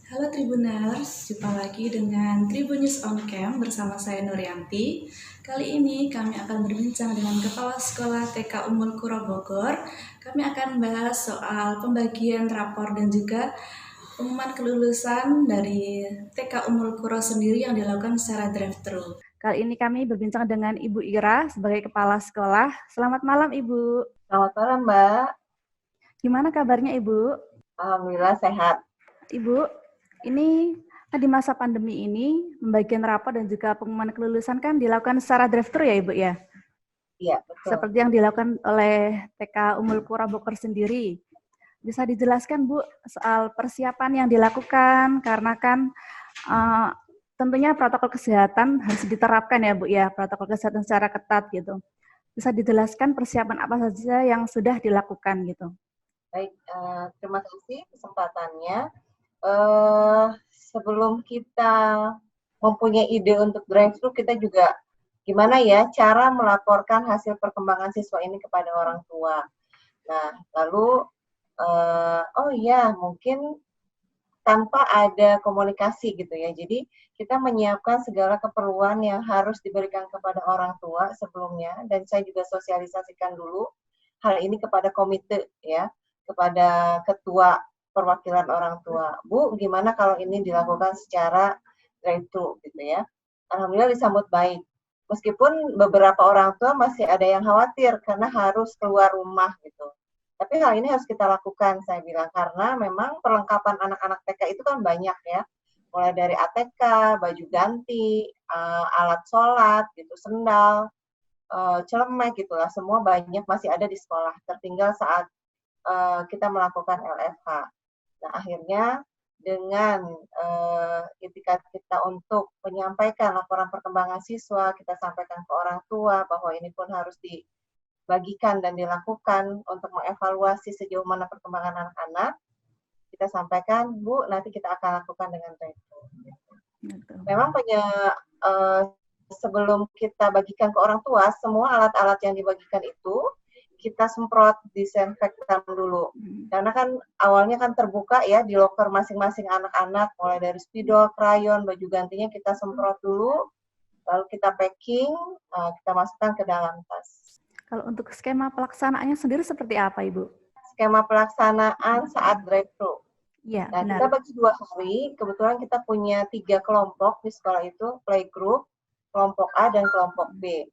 Halo Tribuners, jumpa lagi dengan Tribun News On Cam bersama saya Nuryanti. Kali ini kami akan berbincang dengan Kepala Sekolah TK Ummul Qura Bogor. Kami akan membahas soal pembagian rapor dan juga pengumuman kelulusan dari TK Ummul Qura sendiri yang dilakukan secara drive-thru. Kali ini kami berbincang dengan Ibu Ira sebagai Kepala Sekolah. Selamat malam Ibu. Selamat malam, Mbak. Gimana kabarnya Ibu? Alhamdulillah sehat. Ibu, ini di masa pandemi ini, pembagian rapor dan juga pengumuman kelulusan kan dilakukan secara drive-thru ya Ibu ya? Iya, betul. Seperti yang dilakukan oleh TK Ummul Qura Bogor sendiri. Bisa dijelaskan Bu soal persiapan yang dilakukan, karena kan tentunya protokol kesehatan harus diterapkan ya Bu ya, protokol kesehatan secara ketat gitu. Bisa dijelaskan persiapan apa saja yang sudah dilakukan gitu? Baik, terima kasih kesempatannya. Sebelum kita mempunyai ide untuk drive-thru, kita juga gimana ya cara melaporkan hasil perkembangan siswa ini kepada orang tua. Nah, lalu mungkin tanpa ada komunikasi gitu ya. Jadi kita menyiapkan segala keperluan yang harus diberikan kepada orang tua sebelumnya, dan saya juga sosialisasikan dulu hal ini kepada komite ya, kepada ketua perwakilan orang tua. Bu, gimana kalau ini dilakukan secara drive-thru gitu ya. Alhamdulillah disambut baik. Meskipun beberapa orang tua masih ada yang khawatir karena harus keluar rumah gitu. Tapi hal ini harus kita lakukan, saya bilang, karena memang perlengkapan anak-anak TK itu kan banyak ya. Mulai dari ATK, baju ganti, alat sholat, gitu, sendal, celemek, gitulah, semua banyak masih ada di sekolah. Tertinggal saat kita melakukan LFH. Nah, akhirnya dengan itikat kita untuk menyampaikan laporan perkembangan siswa, kita sampaikan ke orang tua bahwa ini pun harus dibagikan dan dilakukan untuk mengevaluasi sejauh mana perkembangan anak-anak. Kita sampaikan, Bu, nanti kita akan lakukan dengan drive-thru. Memang sebelum kita bagikan ke orang tua, semua alat-alat yang dibagikan itu kita semprot disinfektan dulu. Karena kan awalnya kan terbuka ya di loker masing-masing anak-anak, mulai dari spidol, krayon, baju gantinya kita semprot dulu, lalu kita packing, kita masukkan ke dalam tas. Kalau untuk skema pelaksanaannya sendiri seperti apa, Ibu? Skema pelaksanaan saat drive-thru. Iya, Nah, benar. kita bagi 2 hari, kebetulan kita punya 3 kelompok di sekolah itu, playgroup, kelompok A dan kelompok B.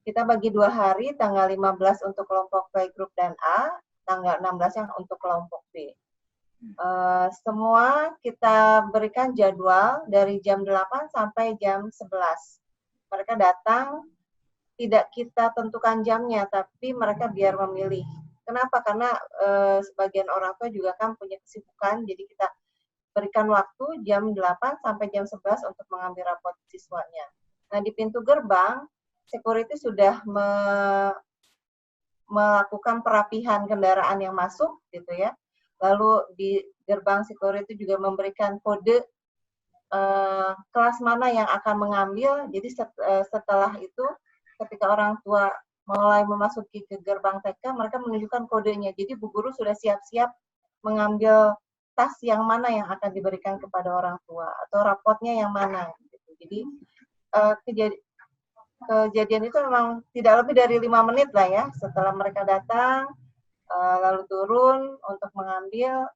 Kita bagi 2 hari, tanggal 15 untuk kelompok playgroup dan A, tanggal 16 yang untuk kelompok B. Semua kita berikan jadwal dari jam 8 sampai jam 11. Mereka datang, tidak kita tentukan jamnya, tapi mereka biar memilih. Kenapa? Karena sebagian orang tua juga kan punya kesibukan, jadi kita berikan waktu jam 8 sampai jam 11 untuk mengambil rapot siswanya. Nah, di pintu gerbang, security sudah melakukan perapihan kendaraan yang masuk, gitu ya. Lalu di gerbang security juga memberikan kode kelas mana yang akan mengambil. Jadi setelah itu, ketika orang tua mulai memasuki ke gerbang TK, mereka menunjukkan kodenya. Jadi Bu Guru sudah siap-siap mengambil tas yang mana yang akan diberikan kepada orang tua, atau rapotnya yang mana. Gitu. Jadi kejadian itu memang tidak lebih dari 5 menit lah ya, setelah mereka datang, lalu turun untuk mengambil,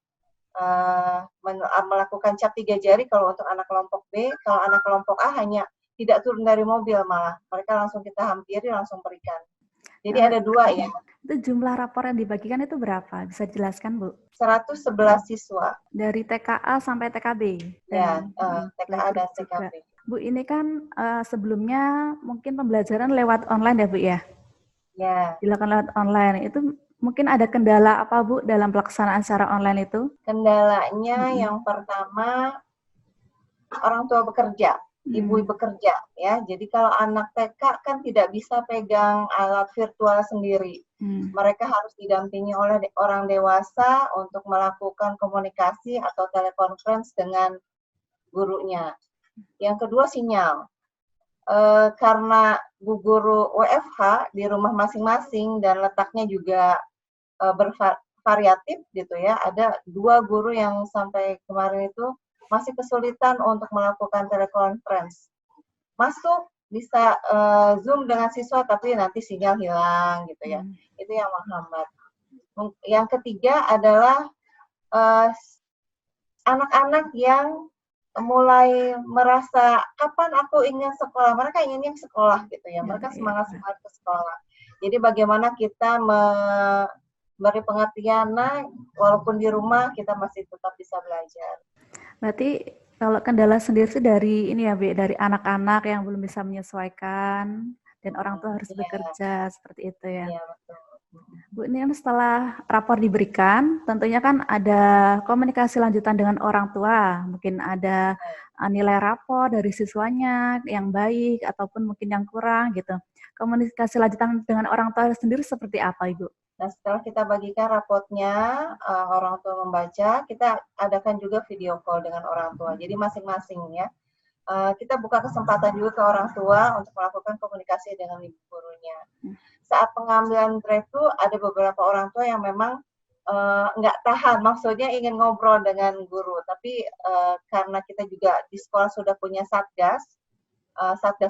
melakukan cap 3 jari kalau untuk anak kelompok B. Kalau anak kelompok A hanya tidak turun dari mobil, malah mereka langsung kita hampiri, langsung berikan. Jadi ada 2 ya. Itu jumlah rapor yang dibagikan itu berapa? Bisa dijelaskan, Bu? 111 siswa. Dari TKA sampai TKB? Ya, TKA dan TKB. Bu, ini kan sebelumnya mungkin pembelajaran lewat online ya, Bu ya? Ya. Dilakukan lewat online. Itu mungkin ada kendala apa, Bu, dalam pelaksanaan secara online itu? Kendalanya yang pertama, orang tua bekerja. Ibu bekerja ya, jadi kalau anak TK kan tidak bisa pegang alat virtual sendiri. Mereka harus didampingi oleh orang dewasa untuk melakukan komunikasi atau telekonferensi dengan gurunya. Yang kedua, sinyal. Karena Bu Guru WFH di rumah masing-masing dan letaknya juga bervariatif gitu ya, ada 2 guru yang sampai kemarin itu masih kesulitan untuk melakukan teleconference. Masuk bisa Zoom dengan siswa tapi nanti sinyal hilang gitu ya. Itu yang menghambat. Yang ketiga adalah anak-anak yang mulai merasa kapan aku ingin sekolah. Mereka inginnya sekolah gitu ya. Mereka semangat-semangat ke sekolah. Jadi bagaimana kita memberi pengertian, nah, walaupun di rumah kita masih tetap bisa belajar. Berarti kalau kendala sendiri sih dari ini ya, Bi, dari anak-anak yang belum bisa menyesuaikan dan orang tua harus bekerja seperti itu ya. Iya, betul. Bu, ini kan setelah rapor diberikan, tentunya kan ada komunikasi lanjutan dengan orang tua. Mungkin ada nilai rapor dari siswanya yang baik ataupun mungkin yang kurang gitu. Komunikasi lanjutan dengan orang tua sendiri seperti apa, Ibu? Nah, setelah kita bagikan rapotnya, orang tua membaca, kita adakan juga video call dengan orang tua. Jadi masing-masing ya, kita buka kesempatan juga ke orang tua untuk melakukan komunikasi dengan ibu gurunya. Saat pengambilan draft itu ada beberapa orang tua yang memang nggak tahan, maksudnya ingin ngobrol dengan guru, tapi karena kita juga di sekolah sudah punya satgas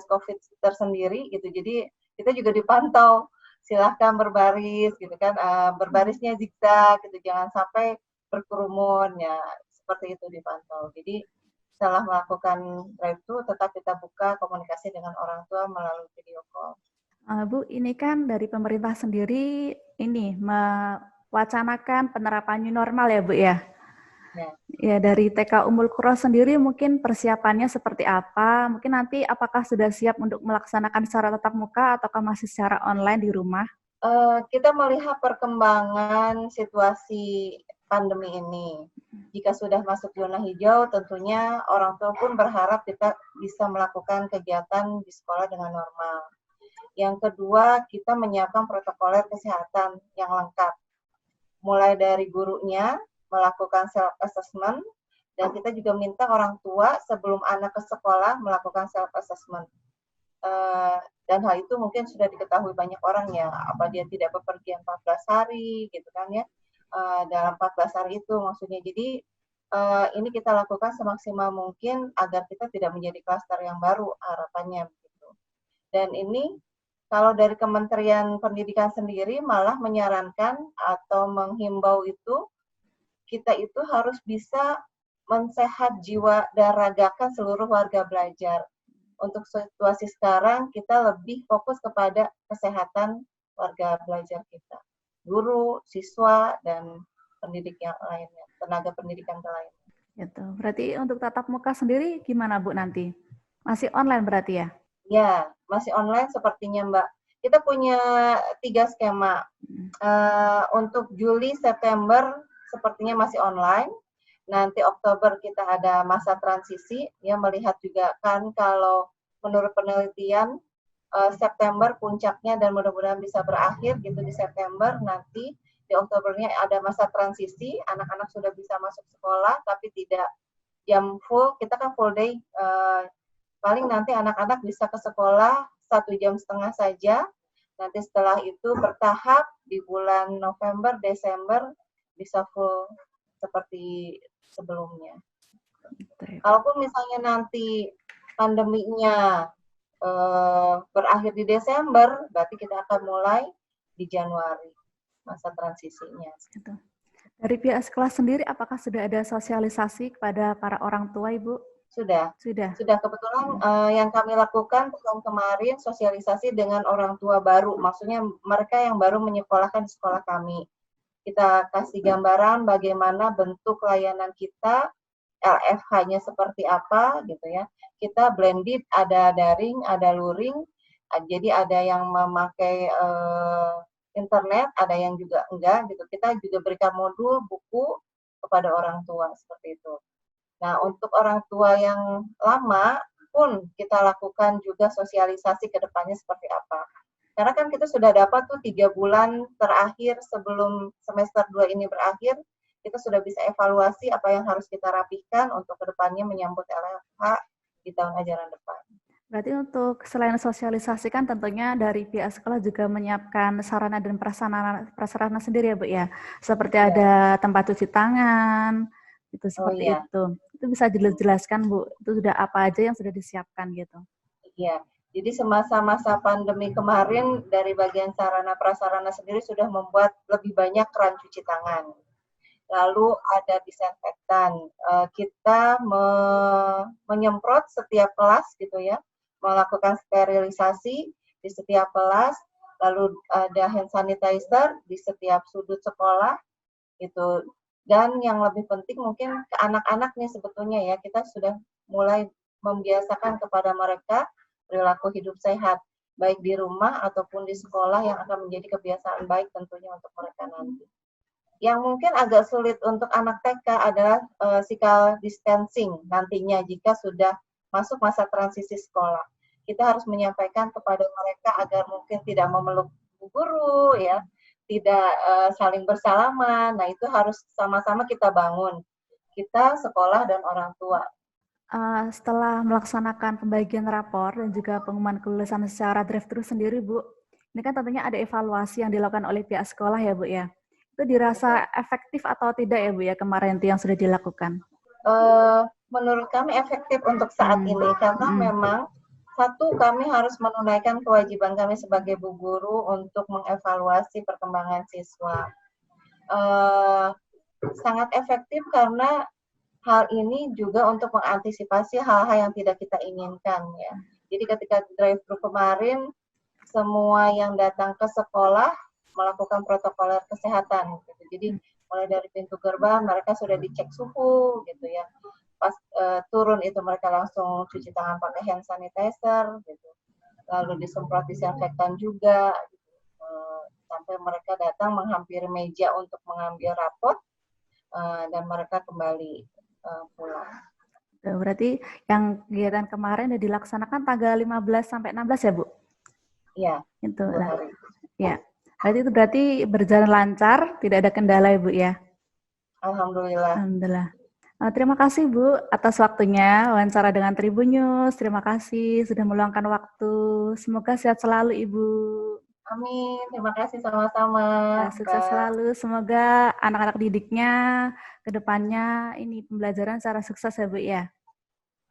COVID tersendiri gitu, jadi kita juga dipantau, silahkan berbaris gitu kan, berbarisnya zigzag gitu, jangan sampai berkerumun ya, seperti itu dipantau. Jadi setelah melakukan drive itu tetap kita buka komunikasi dengan orang tua melalui video call. Bu, ini kan dari pemerintah sendiri ini mewacanakan penerapan new normal ya, Bu ya? Ya, dari TK Ummul Qura sendiri mungkin persiapannya seperti apa? Mungkin nanti apakah sudah siap untuk melaksanakan secara tatap muka ataukah masih secara online di rumah? Kita melihat perkembangan situasi pandemi ini. Jika sudah masuk zona hijau, tentunya orang tua pun berharap kita bisa melakukan kegiatan di sekolah dengan normal. Yang kedua, kita menyiapkan protokoler kesehatan yang lengkap. Mulai dari gurunya melakukan self-assessment, dan kita juga minta orang tua sebelum anak ke sekolah melakukan self-assessment. Dan hal itu mungkin sudah diketahui banyak orang ya, apa dia tidak bepergian 14 hari gitu kan ya, dalam 14 hari itu maksudnya. Jadi ini kita lakukan semaksimal mungkin agar kita tidak menjadi klaster yang baru harapannya begitu. Dan ini kalau dari Kementerian Pendidikan sendiri malah menyarankan atau menghimbau itu, kita itu harus bisa mensehat jiwa dan ragakan seluruh warga belajar. Untuk situasi sekarang, kita lebih fokus kepada kesehatan warga belajar kita. Guru, siswa, dan pendidik yang lainnya, tenaga pendidikan lainnya. Gitu. Berarti untuk tatap muka sendiri gimana, Bu, nanti? Masih online berarti ya? Ya, masih online sepertinya, Mbak. Kita punya 3 skema. Untuk Juli, September sepertinya masih online. Nanti Oktober kita ada masa transisi, ya melihat juga kan kalau menurut penelitian September puncaknya dan mudah-mudahan bisa berakhir gitu di September, nanti di Oktobernya ada masa transisi, anak-anak sudah bisa masuk sekolah tapi tidak jam full, kita kan full day, paling nanti anak-anak bisa ke sekolah 1,5 jam saja. Nanti setelah itu bertahap di bulan November, Desember bisa full seperti sebelumnya. Kalaupun misalnya nanti pandeminya berakhir di Desember, berarti kita akan mulai di Januari masa transisinya. Dari pihak sekolah sendiri, apakah sudah ada sosialisasi kepada para orang tua, Ibu? Sudah. Kebetulan yang kami lakukan tahun kemarin sosialisasi dengan orang tua baru, maksudnya mereka yang baru menyekolahkan di sekolah kami. Kita kasih gambaran bagaimana bentuk layanan kita, LFH-nya seperti apa gitu ya. Kita blended, ada daring, ada luring, jadi ada yang memakai internet, ada yang juga enggak gitu. Kita juga berikan modul buku kepada orang tua seperti itu. Nah, untuk orang tua yang lama pun kita lakukan juga sosialisasi ke depannya seperti apa. Karena kan kita sudah dapat tuh 3 bulan terakhir sebelum semester 2 ini berakhir, kita sudah bisa evaluasi apa yang harus kita rapihkan untuk ke depannya menyambut LFH di tahun ajaran depan. Berarti untuk selain sosialisasi kan tentunya dari pihak sekolah juga menyiapkan sarana dan prasarana sendiri ya, Bu ya. Seperti ada tempat cuci tangan, itu seperti itu. Itu bisa dijelaskan Bu, itu sudah apa aja yang sudah disiapkan gitu? Iya, jadi semasa-masa pandemi kemarin dari bagian sarana prasarana sendiri sudah membuat lebih banyak keran cuci tangan. Lalu ada disinfektan. Kita menyemprot setiap kelas gitu ya, melakukan sterilisasi di setiap kelas, lalu ada hand sanitizer di setiap sudut sekolah gitu. Dan yang lebih penting mungkin ke anak-anak nih sebetulnya ya, kita sudah mulai membiasakan kepada mereka perilaku hidup sehat, baik di rumah ataupun di sekolah yang akan menjadi kebiasaan baik tentunya untuk mereka nanti. Yang mungkin agak sulit untuk anak TK adalah physical distancing nantinya jika sudah masuk masa transisi sekolah. Kita harus menyampaikan kepada mereka agar mungkin tidak memeluk guru ya, tidak saling bersalaman. Nah, itu harus sama-sama kita bangun. Kita, sekolah, dan orang tua. Setelah melaksanakan pembagian rapor dan juga pengumuman kelulusan secara drive-thru sendiri, Bu, ini kan tentunya ada evaluasi yang dilakukan oleh pihak sekolah ya, Bu ya. Itu dirasa efektif atau tidak ya, Bu ya, kemarin itu yang sudah dilakukan? Menurut kami efektif untuk saat ini karena memang satu, kami harus menunaikan kewajiban kami sebagai bu guru untuk mengevaluasi perkembangan siswa. Sangat efektif karena hal ini juga untuk mengantisipasi hal-hal yang tidak kita inginkan ya. Jadi ketika drive-thru kemarin, semua yang datang ke sekolah melakukan protokol kesehatan. Gitu. Jadi mulai dari pintu gerbang mereka sudah dicek suhu gitu ya. Pas turun itu mereka langsung cuci tangan pakai hand sanitizer gitu. Lalu disemprot disinfektan juga. Gitu. Sampai mereka datang menghampiri meja untuk mengambil rapot dan mereka kembali pulang. Berarti yang kegiatan kemarin sudah dilaksanakan tanggal 15 sampai 16 ya, Bu? Iya. Itu. Ya. Berarti berjalan lancar, tidak ada kendala ya, Bu ya? Alhamdulillah. Alhamdulillah. Terima kasih Bu atas waktunya wawancara dengan Tribun News. Terima kasih sudah meluangkan waktu. Semoga sehat selalu Ibu. Amin. Terima kasih sama-sama. Sukses selalu. Semoga anak-anak didiknya ke depannya ini pembelajaran secara sukses ya Bu ya.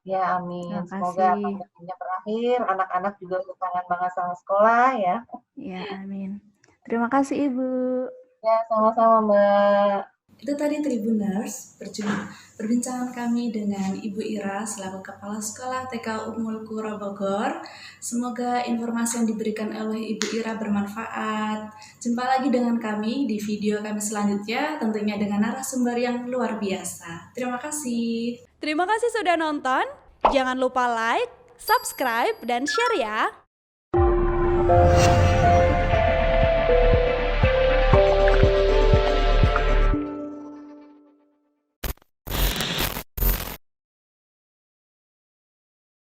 Ya, amin. Semoga pandeminya berakhir, anak-anak juga kangen banget sama sekolah ya. Ya, amin. Terima kasih Ibu. Ya, sama-sama Mbak. Itu tadi Tribuners, perbincangan kami dengan Ibu Ira selaku Kepala Sekolah TK Ummul Qura Bogor. Semoga informasi yang diberikan oleh Ibu Ira bermanfaat. Jumpa lagi dengan kami di video kami selanjutnya, tentunya dengan narasumber yang luar biasa. Terima kasih. Terima kasih sudah nonton. Jangan lupa like, subscribe, dan share ya.